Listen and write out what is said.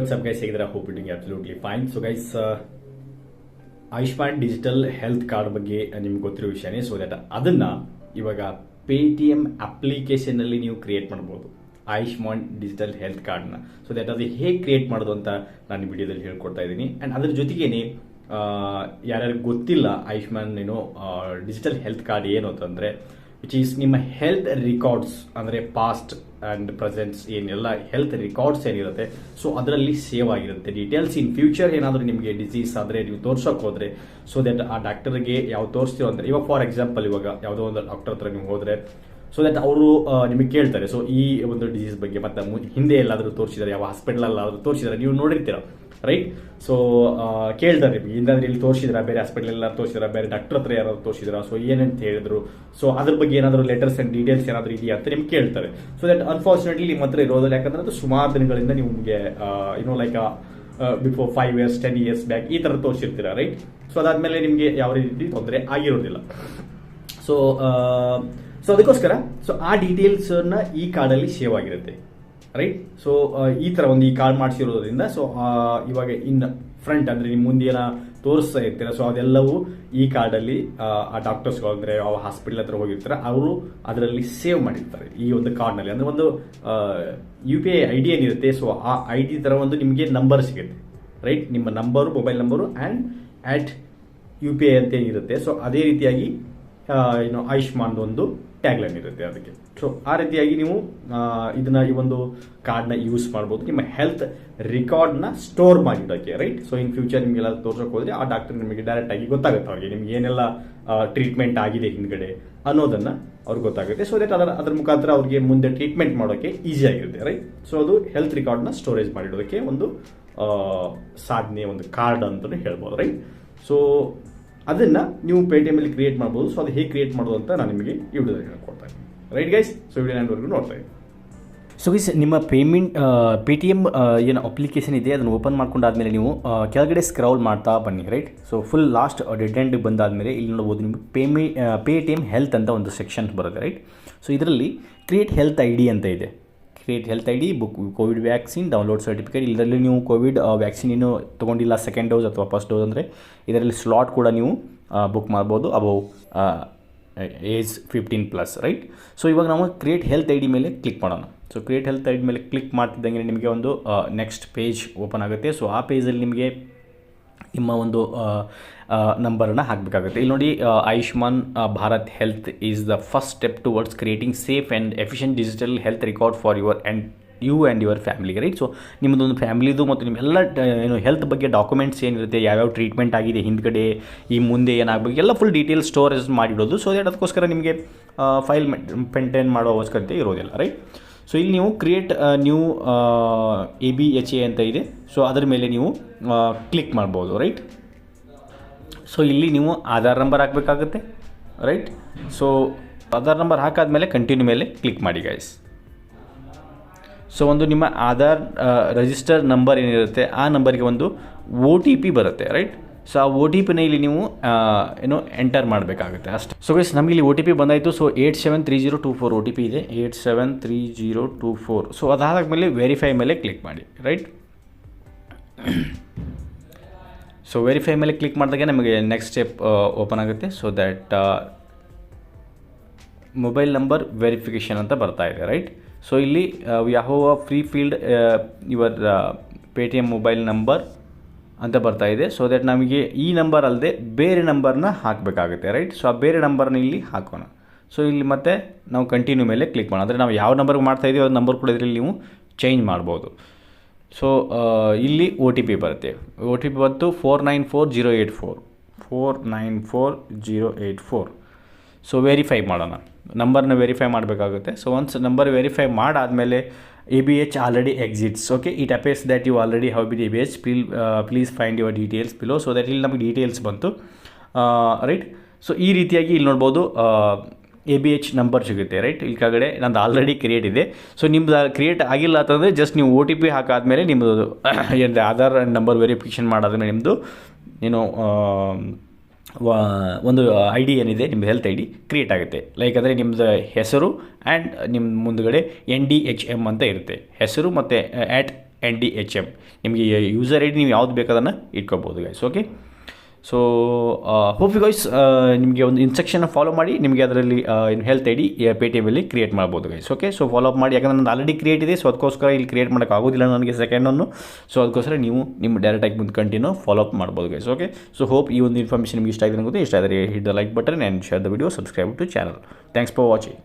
WhatsApp guys, ಹೇಗಿದ್ರೆ hope ಇಟ್ಟಿಂಗ್ absolutely fine. So guys, Ayushman digital health card ಬಗ್ಗೆ ನಿಮ್ಗೆ ಗೊತ್ತಿರೋ ವಿಷಯನೇ. ಸೊ ದಟ್ ಅದನ್ನ ಇವಾಗ ಪೇಟಿಎಂ ಅಪ್ಲಿಕೇಶನ್ ಅಲ್ಲಿ ನೀವು ಕ್ರಿಯೇಟ್ ಮಾಡ್ಬೋದು, ಆಯುಷ್ಮಾನ್ ಡಿಜಿಟಲ್ ಹೆಲ್ತ್ ಕಾರ್ಡ್ನ. ಸೊ ದಟ್ ಅದು ಹೇಗೆ ಕ್ರಿಯೇಟ್ ಮಾಡೋದು ಅಂತ ನಾನು ಈ ವಿಡಿಯೋದಲ್ಲಿ ಹೇಳ್ಕೊಡ್ತಾ ಇದ್ದೀನಿ. ಆ್ಯಂಡ್ ಅದ್ರ ಜೊತೆಗೇನೆ ಯಾರ್ಯಾರಿಗೆ ಗೊತ್ತಿಲ್ಲ ಆಯುಷ್ಮಾನ್ ಡಿಜಿಟಲ್ ಹೆಲ್ತ್ ಕಾರ್ಡ್ ಏನು ಅಂತಂದರೆ, ವಿಚ್ ಈಸ್ ನಿಮ್ಮ ಹೆಲ್ತ್ ರಿಕಾರ್ಡ್ಸ್, ಅಂದರೆ ಪಾಸ್ಟ್ ಆ್ಯಂಡ್ ಪ್ರೆಸೆಂಟ್ಸ್ ಏನೆಲ್ಲ ಹೆಲ್ತ್ ರಿಕಾರ್ಡ್ಸ್ ಏನಿರುತ್ತೆ, ಸೊ ಅದರಲ್ಲಿ ಸೇವ್ ಆಗಿರುತ್ತೆ ಡೀಟೇಲ್ಸ್. ಇನ್ ಫ್ಯೂಚರ್ ಏನಾದರೂ ನಿಮಗೆ ಡಿಸೀಸ್ ಆದರೆ ನೀವು ತೋರ್ಸೋಕೆ ಹೋದರೆ, ಸೊ ದಟ್ ಆ ಡಾಕ್ಟರ್ಗೆ ಯಾವ ತೋರಿಸ್ತೀರೋ ಅಂದರೆ, ಇವಾಗ ಫಾರ್ ಎಕ್ಸಾಂಪಲ್ ಇವಾಗ ಯಾವುದೋ ಒಂದು ಡಾಕ್ಟರ್ ಹತ್ರ ನೀವು ಹೋದರೆ, ಸೊ ದಟ್ ಅವರು ನಿಮಗೆ ಕೇಳ್ತಾರೆ, ಸೊ ಈ ಒಂದು ಡಿಸೀಸ್ ಬಗ್ಗೆ ಮತ್ತು ಹಿಂದೆ ಎಲ್ಲಾದರೂ ತೋರಿಸಿದ್ದಾರೆ, ಯಾವ ಹಾಸ್ಪಿಟಲಲ್ಲಾದರೂ ತೋರಿಸಿದ್ದಾರೆ, ನೀವು ನೋಡಿರ್ತೀರ ರೈಟ್. ಸೊ ಕೇಳ್ತಾರೆ ನಿಮಗೆ, ಹಿಂದಾದ್ರೆ ಇಲ್ಲಿ ತೋರಿಸಿದ್ರ, ಬೇರೆ ಹಾಸ್ಪಿಟಲ್ ಎಲ್ಲ ತೋರಿಸಿದ್ರ, ಬೇರೆ ಡಾಕ್ಟರ್ ಹತ್ರ ಯಾರಾದ್ರು ತೋರಿಸಿದ್ರ, ಸೊ ಏನಂತ ಹೇಳಿದ್ರು, ಸೊ ಅದ್ರ ಬಗ್ಗೆ ಏನಾದರೂ ಲೆಟರ್ಸ್ ಅಂಡ್ ಡೀಟೇಲ್ಸ್ ಏನಾದರೂ ಇದೆಯಾ ಅಂತ ನಿಮ್ಗೆ ಕೇಳ್ತಾರೆ. ಸೊ ದಟ್ ಅನ್ಫಾರ್ಚುನೇಟ್ಲಿ ನಿಮ್ಮ ಹತ್ರ ಇರೋದಿಲ್ಲ, ಯಾಕಂದ್ರೆ ಅದು ಸುಮಾರು ದಿನಗಳಿಂದ ನಿಮಗೆ like before 5 years 10 years back ಈ ಥರ ತೋರಿಸಿರ್ತೀರ ರೈಟ್. ಸೊ ಅದಾದ್ಮೇಲೆ ನಿಮಗೆ ಯಾವ ರೀತಿ ತೊಂದರೆ ಆಗಿರೋದಿಲ್ಲ. ಸೊ ಅದಕ್ಕೋಸ್ಕರ ಸೊ ಆ ಡೀಟೇಲ್ಸ್ನ ಈ ಕಾರ್ಡಲ್ಲಿ ಸೇವ್ ಆಗಿರುತ್ತೆ ರೈಟ್. ಸೊ ಈ ಥರ ಒಂದು ಈ ಕಾರ್ಡ್ ಮಾಡಿಸಿರೋದ್ರಿಂದ, ಸೊ ಇವಾಗ ಇನ್ ಫ್ರಂಟ್ ಅಂದರೆ ನಿಮ್ಮ ಮುಂದೆ ಏನೋ ತೋರಿಸ್ತಾ ಇರ್ತೀರ, ಸೊ ಅದೆಲ್ಲವೂ ಈ ಕಾರ್ಡಲ್ಲಿ ಆ ಡಾಕ್ಟರ್ಸ್ಗಳು ಅಂದರೆ ಯಾವ ಹಾಸ್ಪಿಟಲ್ ಹತ್ರ ಹೋಗಿರ್ತಾರೆ ಅವರು ಅದರಲ್ಲಿ ಸೇವ್ ಮಾಡಿರ್ತಾರೆ ಈ ಒಂದು ಕಾರ್ಡ್ನಲ್ಲಿ. ಅಂದರೆ ಒಂದು UPI ID ಏನಿರುತ್ತೆ, ಸೊ ಆ ID ಥರ ಒಂದು ನಿಮಗೆ ನಂಬರ್ ಸಿಗುತ್ತೆ ರೈಟ್. ನಿಮ್ಮ number, mobile number and UPI ಅಂತ ಏನಿರುತ್ತೆ, ಸೊ ಅದೇ ರೀತಿಯಾಗಿ ಆಯುಷ್ಮಾನ್ ಒಂದು ಟ್ಯಾಗ್ಲೈನ್ ಇರುತ್ತೆ ಅದಕ್ಕೆ. ಸೊ ಆ ರೀತಿಯಾಗಿ ನೀವು ಇದನ್ನ ಈ ಒಂದು ಕಾರ್ಡ್ನ ಯೂಸ್ ಮಾಡ್ಬೋದು ನಿಮ್ಮ ಹೆಲ್ತ್ ರೆಕಾರ್ಡ್ನ ಸ್ಟೋರ್ ಮಾಡಿಡೋಕ್ಕೆ ರೈಟ್. ಸೊ ಇನ್ ಫ್ಯೂಚರ್ ನಿಮಗೆಲ್ಲ ತೋರ್ಸೋಕೆ ಹೋದ್ರೆ ಆ ಡಾಕ್ಟರ್ ನಿಮಗೆ ಡೈರೆಕ್ಟ್ ಆಗಿ ಗೊತ್ತಾಗುತ್ತೆ, ಅವ್ರಿಗೆ ನಿಮ್ಗೆ ಏನೆಲ್ಲ ಟ್ರೀಟ್ಮೆಂಟ್ ಆಗಿದೆ ಹಿಂದ್ಗಡೆ ಅನ್ನೋದನ್ನ ಅವ್ರಿಗೆ ಗೊತ್ತಾಗುತ್ತೆ. ಸೊ ದಟ್ ಅದ್ರ ಮುಖಾಂತರ ಅವ್ರಿಗೆ ಮುಂದೆ ಟ್ರೀಟ್ಮೆಂಟ್ ಮಾಡೋಕ್ಕೆ ಈಸಿ ಆಗಿರುತ್ತೆ ರೈಟ್. ಸೊ ಅದು ಹೆಲ್ತ್ ರೆಕಾರ್ಡ್ನ ಸ್ಟೋರೇಜ್ ಮಾಡಿಡೋದಕ್ಕೆ ಒಂದು ಸಾಧನೆ, ಒಂದು ಕಾರ್ಡ್ ಅಂತಲೇ ಹೇಳ್ಬೋದು ರೈಟ್. ಸೊ ಅದನ್ನ ನೀವು ಪೇಟಿಎಂ ಅಲ್ಲಿ ಕ್ರಿಯೇಟ್ ಮಾಡ್ಬೋದು. ಸೊ ಅದು ಹೇಗೆ ಕ್ರಿಯೇಟ್ ಮಾಡೋದು ಅಂತ ನಾನು ನಿಮಗೆ ಈ ವಿಡಿಯೋದಲ್ಲಿ ಹೇಳ್ಕೊಡ್ತಾ ಇದ್ದೀನಿ ರೈಟ್ ಗೈಸ್. ಸೊ ವಿಡಿಯೋ ಎಂಡ್ವರೆಗೂ ನೋಡ್ತಾ ಇದ್ದೀನಿ. ಸೊ ಗೈಸ್, ನಿಮ್ಮ ಪೇಟಿಎಮ್ ಏನು ಅಪ್ಲಿಕೇಶನ್ ಇದೆ ಅದನ್ನು ಓಪನ್ ಮಾಡ್ಕೊಂಡಾದ್ಮೇಲೆ ನೀವು ಕೆಳಗಡೆ ಸ್ಕ್ರೌಲ್ ಮಾಡ್ತಾ ಬನ್ನಿ right. So full last dead end ಬಂದಾದಮೇಲೆ ಇಲ್ಲಿ ನೋಡ್ಬೋದು ನಿಮಗೆ ಪೇಟಿಎಮ್ ಹೆಲ್ತ್ ಅಂತ ಒಂದು ಸೆಕ್ಷನ್ ಬರುತ್ತೆ ರೈಟ್. ಸೊ ಇದರಲ್ಲಿ ಕ್ರಿಯೇಟ್ ಹೆಲ್ತ್ ID ಅಂತ ಇದೆ. Create health ID, book covid vaccine, download certificate. ಇದರಲ್ಲಿ ನೀವು ಕೋವಿಡ್ ವ್ಯಾಕ್ಸಿನ್ ಇನ್ನೂ ತೊಗೊಂಡಿಲ್ಲ, ಸೆಕೆಂಡ್ ಡೋಸ್ ಅಥವಾ ಫಸ್ಟ್ ಡೋಸ್ ಅಂದರೆ ಇದರಲ್ಲಿ ಸ್ಲಾಟ್ ಕೂಡ ನೀವು ಬುಕ್ ಮಾಡ್ಬೋದು ಅಬೌವ್ ಏಜ್ 15+ ರೈಟ್. ಸೊ ಇವಾಗ ನಾವು ಕ್ರಿಯೇಟ್ ಹೆಲ್ತ್ ID ಮೇಲೆ ಕ್ಲಿಕ್ ಮಾಡೋಣ. ಸೊ ಕ್ರಿಯೇಟ್ ಹೆಲ್ತ್ ID ಮೇಲೆ ಕ್ಲಿಕ್ ಮಾಡ್ತಿದ್ದಂಗೆ ನಿಮಗೆ ಒಂದು ನೆಕ್ಸ್ಟ್ ಪೇಜ್ ಓಪನ್ ಆಗುತ್ತೆ. ಸೊ ಆ ಪೇಜಲ್ಲಿ ನಿಮಗೆ ನಿಮ್ಮ ಒಂದು ನಂಬರನ್ನು ಹಾಕಬೇಕಾಗುತ್ತೆ. ಇಲ್ಲಿ ನೋಡಿ, Ayushman Bharat health is the first step towards creating safe and efficient digital health record for you and your family right. So ನಿಮ್ಮದೊಂದು ಫ್ಯಾಮಿಲಿದು ಮತ್ತು ನಿಮ್ಮೆಲ್ಲ ಹೆಲ್ತ್ ಬಗ್ಗೆ ಡಾಕ್ಯುಮೆಂಟ್ಸ್ ಏನಿರುತ್ತೆ, ಯಾವ್ಯಾವ ಟ್ರೀಟ್ಮೆಂಟ್ ಆಗಿದೆ ಹಿಂದ್ಗಡೆ, ಈ ಮುಂದೆ ಏನಾಗಬೇಕು, ಎಲ್ಲ ಫುಲ್ ಡೀಟೇಲ್ಸ್ ಸ್ಟೋರೇಜ್ ಮಾಡಿಡೋದು. ಸೊ ಅದಕ್ಕೋಸ್ಕರ ನಿಮಗೆ ಫೈಲ್ ಮೇಂಟೈನ್ ಮಾಡೋ ಅವಶ್ಯಕತೆ ಇರೋದಿಲ್ಲ ರೈಟ್. ಸೊ ಇಲ್ಲಿ ನೀವು ಕ್ರಿಯೇಟ್ ನ್ಯೂ ABHA ಅಂತ ಇದೆ, ಸೊ ಅದರ ಮೇಲೆ ನೀವು ಕ್ಲಿಕ್ ಮಾಡ್ಬೋದು ರೈಟ್. ಸೊ ಇಲ್ಲಿ ನೀವು ಆಧಾರ್ ನಂಬರ್ ಹಾಕಬೇಕಾಗುತ್ತೆ ರೈಟ್. ಸೊ ಆಧಾರ್ ನಂಬರ್ ಹಾಕಾದ್ಮೇಲೆ ಕಂಟಿನ್ಯೂ ಮೇಲೆ ಕ್ಲಿಕ್ ಮಾಡಿ ಗೈಸ್. ಸೊ ಒಂದು ನಿಮ್ಮ ಆಧಾರ್ ರಿಜಿಸ್ಟರ್ ನಂಬರ್ ಏನಿರುತ್ತೆ ಆ ನಂಬರ್ಗೆ ಒಂದು OTP ಬರುತ್ತೆ ರೈಟ್. ಸೊ ಆ OTPನ ಇಲ್ಲಿ ನೀವು ಎಂಟರ್ ಮಾಡಬೇಕಾಗುತ್ತೆ ಅಷ್ಟೇ. ಸೊ ಗೈಸ್, ನಮಗೆ ಇಲ್ಲಿ OTP ಬಂದಾಯಿತು. ಸೊ 873024 OTP ಇದೆ, 873024. ಸೊ ಅದಾದಮೇಲೆ ವೆರಿಫೈ ಮೇಲೆ ಕ್ಲಿಕ್ ಮಾಡಿ ರೈಟ್. ಸೊ ವೆರಿಫೈ ಮೇಲೆ ಕ್ಲಿಕ್ ಮಾಡಿದಾಗ ನಮಗೆ ನೆಕ್ಸ್ಟ್ ಸ್ಟೆಪ್ ಓಪನ್ ಆಗುತ್ತೆ. So that mobile number verification ಅಂತ ಬರ್ತಾ ಇದೆ ರೈಟ್. ಸೊ ಇಲ್ಲಿ we have a free field your Paytm mobile number ಅಂತ ಬರ್ತಾ ಇದೆ. ಸೊ ದಟ್ ನಮಗೆ ಈ ನಂಬರ್ ಅಲ್ಲದೆ ಬೇರೆ ನಂಬರ್ನ ಹಾಕಬೇಕಾಗುತ್ತೆ ರೈಟ್. ಸೊ ಆ ಬೇರೆ ನಂಬರ್ನ ಇಲ್ಲಿ ಹಾಕೋಣ. ಸೊ ಇಲ್ಲಿ ಮತ್ತೆ ನಾವು ಕಂಟಿನ್ಯೂ ಮೇಲೆ ಕ್ಲಿಕ್ ಮಾಡೋಣ. ಅಂದರೆ ನಾವು ಯಾವ ನಂಬರ್ಗೆ ಮಾಡ್ತಾ ಇದ್ದೀವಿ ಅದು ನಂಬರ್ ಕೂಡ ಇದರಲ್ಲಿ ನೀವು ಚೇಂಜ್ ಮಾಡ್ಬೋದು. ಸೊ ಇಲ್ಲಿ OTP ಬರುತ್ತೆ. OTP ಬಂತು 494084 494084. ಸೊ ವೆರಿಫೈ ಮಾಡೋಣ, ನಂಬರ್ನ ವೆರಿಫೈ ಮಾಡಬೇಕಾಗುತ್ತೆ. ಸೊ ಒನ್ಸ್ ನಂಬರ್ ವೆರಿಫೈ ಮಾಡಾದಮೇಲೆ ABH already exits. Okay, it appears that you already have been ABH, please find your details below. So that ಇಲ್ಲಿ ನಮಗೆ ಡೀಟೇಲ್ಸ್ ಬಂತು ರೈಟ್. ಸೊ ಈ ರೀತಿಯಾಗಿ ಇಲ್ಲಿ ನೋಡ್ಬೋದು ABH ನಂಬರ್ ಸಿಗುತ್ತೆ ರೈಟ್. ಇಲ್ಲಿ ಕೆಳಗಡೆ ನಂದು ಆಲ್ರೆಡಿ ಕ್ರಿಯೇಟ್ ಇದೆ. ಸೊ ನಿಮ್ದು ಕ್ರಿಯೇಟ್ ಆಗಿಲ್ಲ ಅಂತಂದರೆ ಜಸ್ಟ್ ನೀವು OTP ಹಾಕಾದ್ಮೇಲೆ ನಿಮ್ಮದು ಏನು ಆಧಾರ್ ನಂಬರ್ ವೆರಿಫಿಕೇಷನ್ ಮಾಡಾದ್ಮೇಲೆ ನಿಮ್ಮದು ಒಂದು ID ಏನಿದೆ ನಿಮ್ಮ ಹೆಲ್ತ್ ID ಕ್ರಿಯೇಟ್ ಆಗುತ್ತೆ. ಲೈಕ್ ಅಂದರೆ ನಿಮ್ಮದು ಹೆಸರು ಆ್ಯಂಡ್ ನಿಮ್ಮ ಮುಂದುಗಡೆ NDHM ಅಂತ ಇರುತ್ತೆ, ಹೆಸರು ಮತ್ತು NDHM. ನಿಮಗೆ ಯೂಸರ್ ಐ ಡಿ ನೀವು ಯಾವ್ದು ಬೇಕಾದನ್ನು ಇಟ್ಕೋಬೋದು guys. Okay, so hope you guys ನಿಮಗೆ ಒಂದು ಇನ್ಸ್ಟ್ರಕ್ಷನ್ ಫಾಲೋ ಮಾಡಿ ನಿಮಗೆ ಅದರಲ್ಲಿ ಹೆಲ್ತ್ ಐ ಡಿ ಪೇಟಿಎಮಲ್ಲಿ ಕ್ರಿಯೇಟ್ ಮಾಡ್ಬೋದು guys. Okay, so follow up ಮಾಡಿ, ಯಾಕಂದರೆ ನಂದು ಆಲ್ರೆಡಿ ಕ್ರಿಯೇಟ್ ಇದೆ, ಸೊ ಅದಕ್ಕೋಸ್ಕರ ಇಲ್ಲಿ ಕ್ರಿಯೇಟ್ ಮಾಡೋಕ್ಕಾಗೋದಿಲ್ಲ ನನಗೆ ಸೆಕೆಂಡನ್ನು. ಸೊ ಅದಕ್ಕೋಸ್ಕರ ನೀವು ನಿಮ್ಮ ಡೈರೆಕ್ಟಾಗಿ ಮುಂದೆ ಕಂಟಿನ್ಯೂ ಫಾಲೋ ಅಪ್ ಮಾಡ್ಬೋದು ಗೈಸ್. ಓಕೆ, ಸೊ ಹೋಪ್ ಈ ಒಂದು ಇನ್ಫಾರ್ಮೇಷನ್ ನಿಮಗೆ ಇಷ್ಟ ಆಗಿದೆ ಅನ್ಕೋದು. ಇಷ್ಟ ಆದರೆ hit the like button and share the video, subscribe to channel. Thanks for watching.